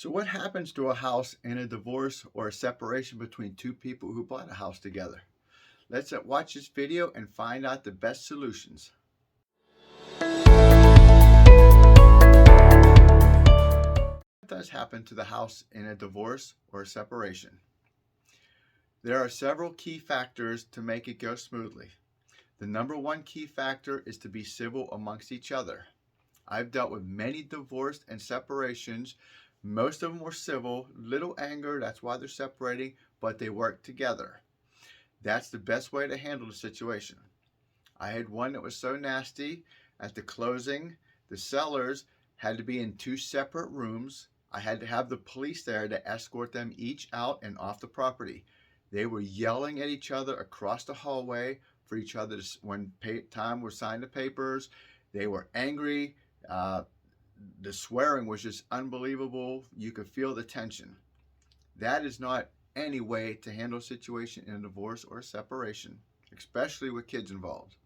So what happens to a house in a divorce or a separation between two people who bought a house together? Let's watch this video and find out the best solutions. What does happen to the house in a divorce or a separation? There are several key factors to make it go smoothly. The number one key factor is to be civil amongst each other. I've dealt with many divorced and separations. Most of them were civil, little anger, that's why they're separating, but they worked together. That's the best way to handle the situation. I had one that was so nasty. At the closing, the sellers had to be in two separate rooms. I had to have the police there to escort them each out and off the property. They were yelling at each other across the hallway for each other when time was signed the papers. They were angry. The swearing was just unbelievable. You could feel the tension. That is not any way to handle a situation in a divorce or a separation, especially with kids involved.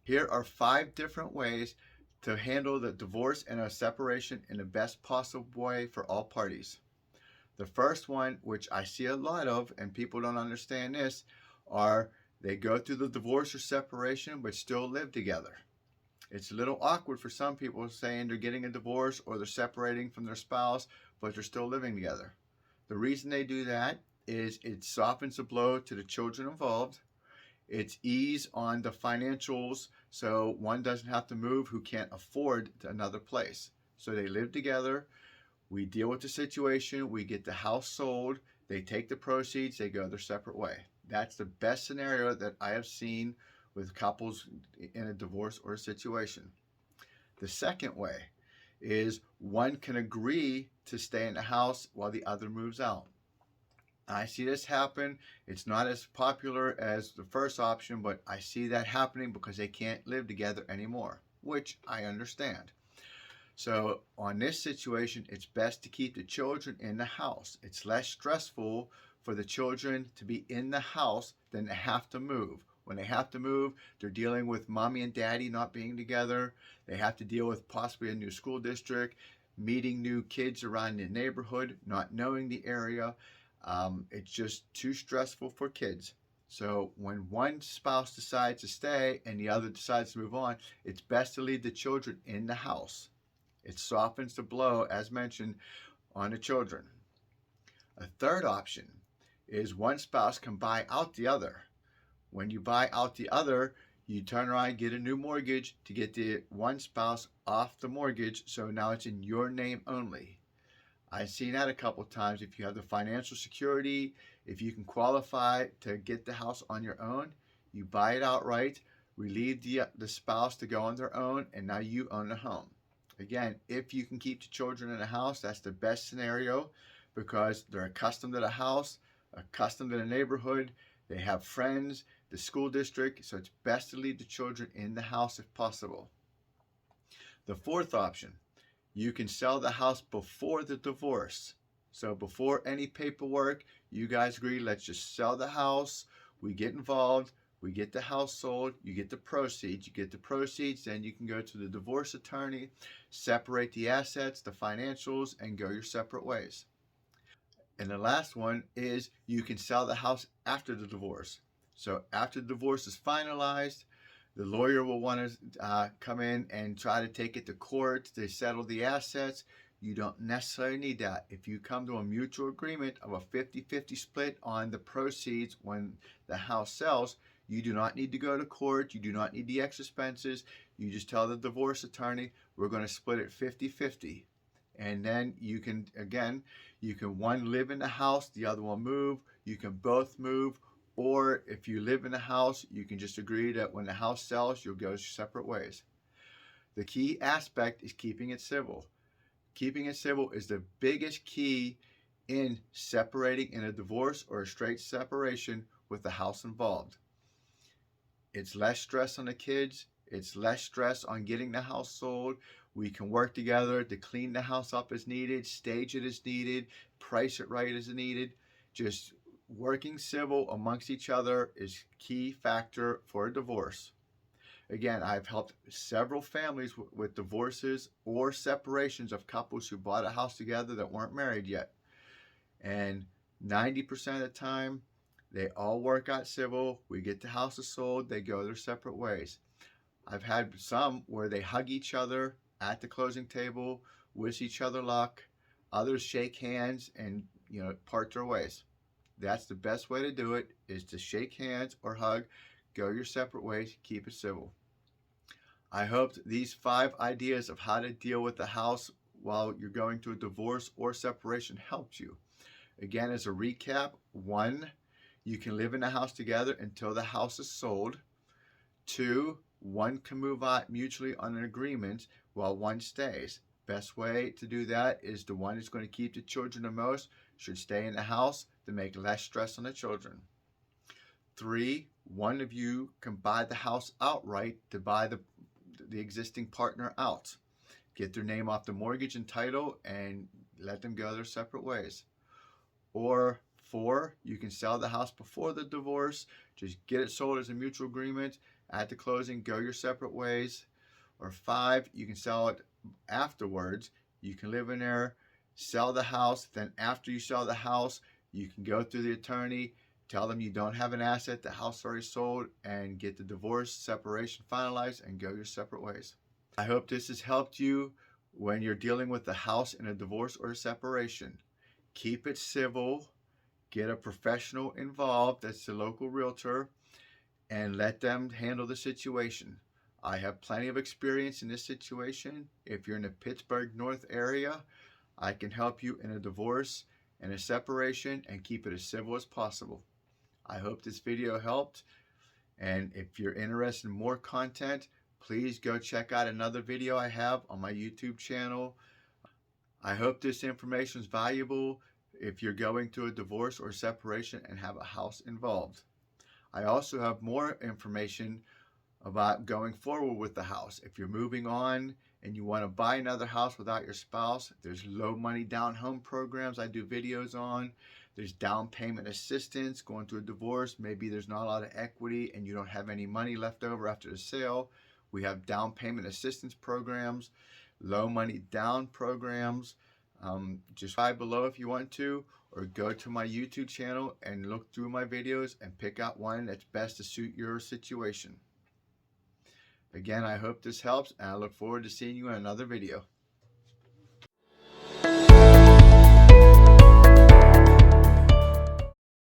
Here are 5 different ways to handle the divorce and a separation in the best possible way for all parties. The first one, which I see a lot of, and people don't understand this, are they go through the divorce or separation but still live together. It's a little awkward for some people saying they're getting a divorce or they're separating from their spouse, but they're still living together. The reason they do that is it softens the blow to the children involved. It's ease on the financials, so one doesn't have to move who can't afford another place. So they live together. We deal with the situation. We get the house sold. They take the proceeds. They go their separate way. That's the best scenario that I have seen with couples in a divorce or a situation. The second way is one can agree to stay in the house while the other moves out. I see this happen. It's not as popular as the first option, but I see that happening because they can't live together anymore, which I understand. So on this situation, it's best to keep the children in the house. It's less stressful for the children to be in the house than to have to move. When they have to move, they're dealing with mommy and daddy not being together. They have to deal with possibly a new school district, meeting new kids around the neighborhood, not knowing the area. It's just too stressful for kids. So when one spouse decides to stay and the other decides to move on, it's best to leave the children in the house. It softens the blow, as mentioned, on the children. A third option is one spouse can buy out the other. When you buy out the other, you turn around and get a new mortgage to get the one spouse off the mortgage, so now it's in your name only. I've seen that a couple of times. If you have the financial security, if you can qualify to get the house on your own, you buy it outright, relieve the spouse to go on their own, and now you own the home. Again, if you can keep the children in the house, that's the best scenario because they're accustomed to the house, accustomed to the neighborhood, they have friends, the school district, so it's best to leave the children in the house if possible. The fourth option, you can sell the house before the divorce. So before any paperwork, you guys agree, let's just sell the house. We get involved. We get the house sold. You get the proceeds. You get the proceeds. Then you can go to the divorce attorney, separate the assets, the financials, and go your separate ways. And the last one is you can sell the house after the divorce. So after the divorce is finalized, the lawyer will want to come in and try to take it to court to settle the assets. You don't necessarily need that. If you come to a mutual agreement of a 50-50 split on the proceeds when the house sells, you do not need to go to court. You do not need the extra expenses. You just tell the divorce attorney, we're going to split it 50-50. And then you can, again, you can one live in the house, the other one move. You can both move. Or if you live in a house, you can just agree that when the house sells, you'll go separate ways. The key aspect is keeping it civil. Keeping it civil is the biggest key in separating in a divorce or a straight separation with the house involved. It's less stress on the kids. It's less stress on getting the house sold. We can work together to clean the house up as needed, stage it as needed, price it right as needed. Just working civil amongst each other is key factor for a divorce. Again, I've helped several families with divorces or separations of couples who bought a house together that weren't married yet. And 90% of the time, they all work out civil. We get the houses sold, they go their separate ways. I've had some where they hug each other at the closing table, wish each other luck. Others shake hands and, part their ways. That's the best way to do it, is to shake hands or hug, go your separate ways, keep it civil. I hope these 5 ideas of how to deal with the house while you're going through a divorce or separation helped you. Again, as a recap: 1, you can live in the house together until the house is sold. 2, one can move out mutually on an agreement while one stays. Best way to do that is the one that's going to keep the children the most should stay in the house to make less stress on the children. 3, one of you can buy the house outright to buy the existing partner out. Get their name off the mortgage and title and let them go their separate ways. Or 4, you can sell the house before the divorce. Just get it sold as a mutual agreement. At the closing, go your separate ways. Or 5, you can sell it afterwards. You can live in there, sell the house. Then after you sell the house, you can go through the attorney, tell them you don't have an asset, the house already sold, and get the divorce, separation finalized and go your separate ways. I hope this has helped you when you're dealing with the house in a divorce or a separation. Keep it civil. Get a professional involved, that's the local realtor, and let them handle the situation. I have plenty of experience in this situation. If you're in the Pittsburgh North area, I can help you in a divorce and a separation and keep it as civil as possible. I hope this video helped, and if you're interested in more content, please go check out another video I have on my YouTube channel. I hope this information is valuable if you're going through a divorce or separation and have a house involved. I also have more information about going forward with the house. If you're moving on and you want to buy another house without your spouse, there's low money down home programs I do videos on. There's down payment assistance going through a divorce. Maybe there's not a lot of equity and you don't have any money left over after the sale. We have down payment assistance programs, low money down programs. Just subscribe below if you want to, or go to my YouTube channel and look through my videos and pick out one that's best to suit your situation. Again, I hope this helps, and I look forward to seeing you in another video.